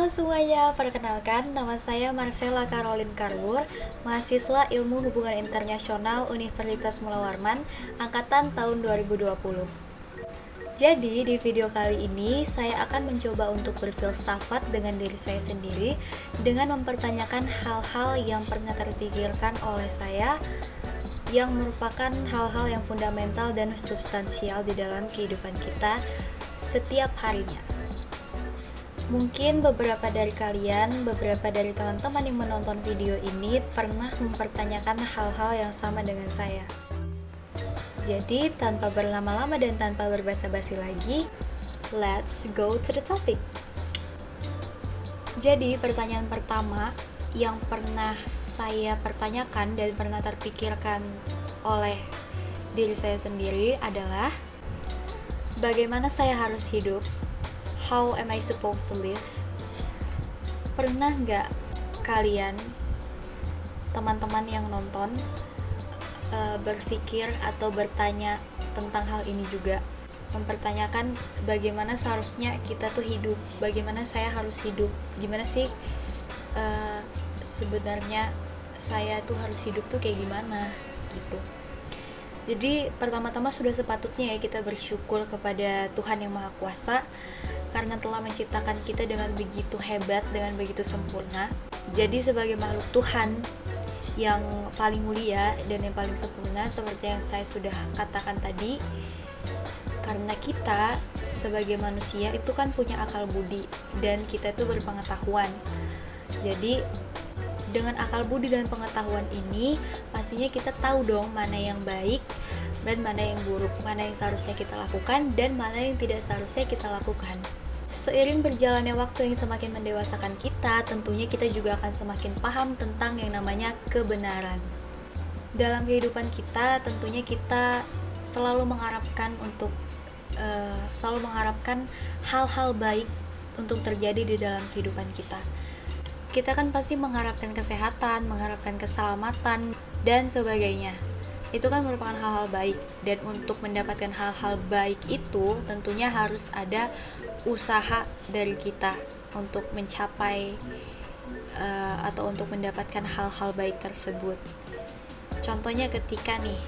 semuanya, perkenalkan nama saya Marcella Caroline Carwur, mahasiswa Ilmu Hubungan Internasional Universitas Mula Warman, angkatan tahun 2020. Jadi, di video kali ini saya akan mencoba untuk berfilsafat dengan diri saya sendiri dengan mempertanyakan hal-hal yang pernah terpikirkan oleh saya yang merupakan hal-hal yang fundamental dan substansial di dalam kehidupan kita setiap harinya. Mungkin beberapa dari kalian, beberapa dari teman-teman yang menonton video ini pernah mempertanyakan hal-hal yang sama dengan saya. Jadi, tanpa berlama-lama dan tanpa berbasa-basi lagi, let's go to the topic. Jadi, pertanyaan pertama yang pernah saya pertanyakan dan pernah terpikirkan oleh diri saya sendiri adalah, bagaimana saya harus hidup? How am I supposed to live? Pernah nggak kalian, teman-teman yang nonton, berpikir atau bertanya tentang hal ini juga? Mempertanyakan bagaimana seharusnya kita tuh hidup, bagaimana saya harus hidup, gimana sih sebenarnya saya tuh harus hidup tuh kayak gimana gitu. Jadi pertama-tama sudah sepatutnya ya kita bersyukur kepada Tuhan Yang Maha Kuasa karena telah menciptakan kita dengan begitu hebat, dengan begitu sempurna. Jadi sebagai makhluk Tuhan yang paling mulia dan yang paling sempurna, seperti yang saya sudah katakan tadi, karena kita sebagai manusia itu kan punya akal budi dan kita itu berpengetahuan. Jadi dengan akal budi dan pengetahuan ini pastinya kita tahu dong mana yang baik dan mana yang buruk, mana yang seharusnya kita lakukan dan mana yang tidak seharusnya kita lakukan. Seiring berjalannya waktu yang semakin mendewasakan kita, tentunya kita juga akan semakin paham tentang yang namanya kebenaran. Dalam kehidupan kita, tentunya kita selalu mengharapkan hal-hal baik untuk terjadi di dalam kehidupan kita. Kita kan pasti mengharapkan kesehatan, mengharapkan keselamatan, dan sebagainya. Itu kan merupakan hal-hal baik, dan untuk mendapatkan hal-hal baik itu tentunya harus ada usaha dari kita untuk mencapai atau untuk mendapatkan hal-hal baik tersebut. Contohnya ketika nih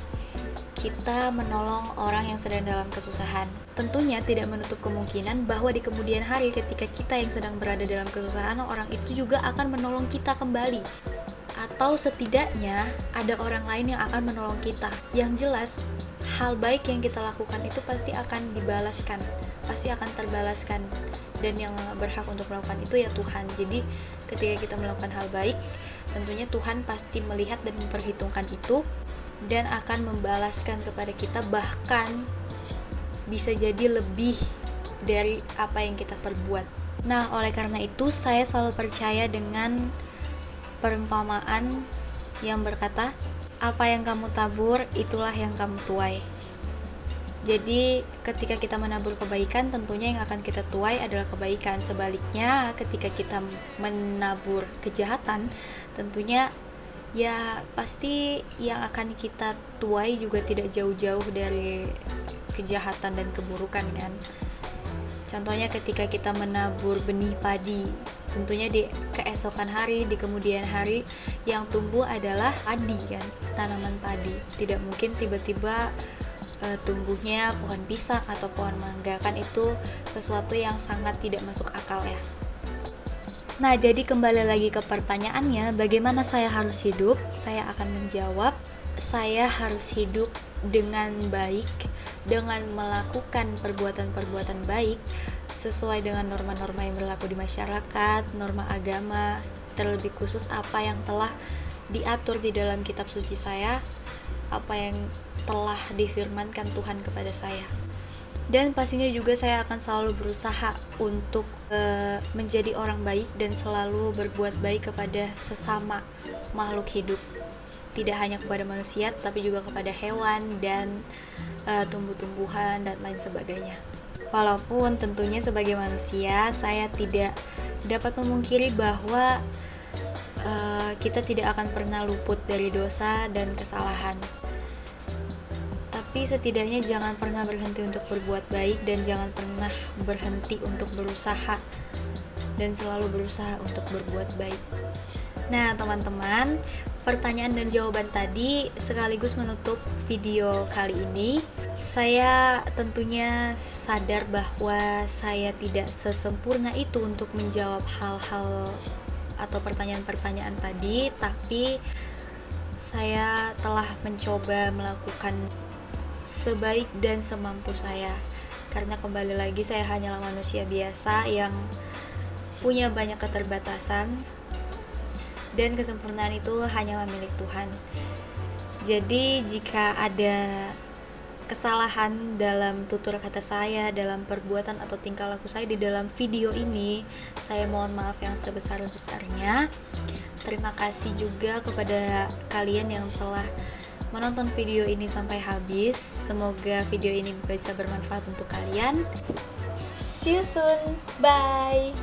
kita menolong orang yang sedang dalam kesusahan, tentunya tidak menutup kemungkinan bahwa di kemudian hari ketika kita yang sedang berada dalam kesusahan, orang itu juga akan menolong kita kembali. Atau setidaknya ada orang lain yang akan menolong kita. Yang jelas, hal baik yang kita lakukan itu pasti akan dibalaskan, pasti akan terbalaskan. Dan yang berhak untuk melakukan itu ya Tuhan. Jadi ketika kita melakukan hal baik, tentunya Tuhan pasti melihat dan memperhitungkan itu dan akan membalaskan kepada kita, bahkan bisa jadi lebih dari apa yang kita perbuat. Nah, oleh karena itu saya selalu percaya dengan perumpamaan yang berkata, apa yang kamu tabur, itulah yang kamu tuai. Jadi ketika kita menabur kebaikan, tentunya yang akan kita tuai adalah kebaikan. Sebaliknya ketika kita menabur kejahatan, tentunya ya pasti yang akan kita tuai juga tidak jauh-jauh dari kejahatan dan keburukan kan. Contohnya ketika kita menabur benih padi, tentunya di keesokan hari, di kemudian hari yang tumbuh adalah padi kan, tanaman padi. Tidak mungkin tiba-tiba tumbuhnya pohon pisang atau pohon mangga, kan itu sesuatu yang sangat tidak masuk akal ya. Nah, jadi kembali lagi ke pertanyaannya, bagaimana saya harus hidup? Saya akan menjawab, saya harus hidup dengan baik, dengan melakukan perbuatan-perbuatan baik sesuai dengan norma-norma yang berlaku di masyarakat, norma agama, terlebih khusus apa yang telah diatur di dalam kitab suci saya, apa yang telah difirmankan Tuhan kepada saya. Dan pastinya juga saya akan selalu berusaha untuk menjadi orang baik dan selalu berbuat baik kepada sesama makhluk hidup. Tidak hanya kepada manusia, tapi juga kepada hewan dan tumbuh-tumbuhan dan lain sebagainya. Walaupun tentunya sebagai manusia, saya tidak dapat memungkiri bahwa kita tidak akan pernah luput dari dosa dan kesalahan. Tapi setidaknya jangan pernah berhenti untuk berbuat baik dan jangan pernah berhenti untuk berusaha dan selalu berusaha untuk berbuat baik. Nah, teman-teman, pertanyaan dan jawaban tadi sekaligus menutup video kali ini. Saya tentunya sadar bahwa saya tidak sesempurna itu untuk menjawab hal-hal atau pertanyaan-pertanyaan tadi, tapi saya telah mencoba melakukan sebaik dan semampu saya. Karena kembali lagi saya hanyalah manusia biasa yang punya banyak keterbatasan, dan kesempurnaan itu hanyalah milik Tuhan. Jadi jika ada kesalahan dalam tutur kata saya, dalam perbuatan atau tingkah laku saya di dalam video ini, saya mohon maaf yang sebesar-besarnya. Terima kasih juga kepada kalian yang telah menonton video ini sampai habis. Semoga video ini bisa bermanfaat untuk kalian. See you soon. Bye.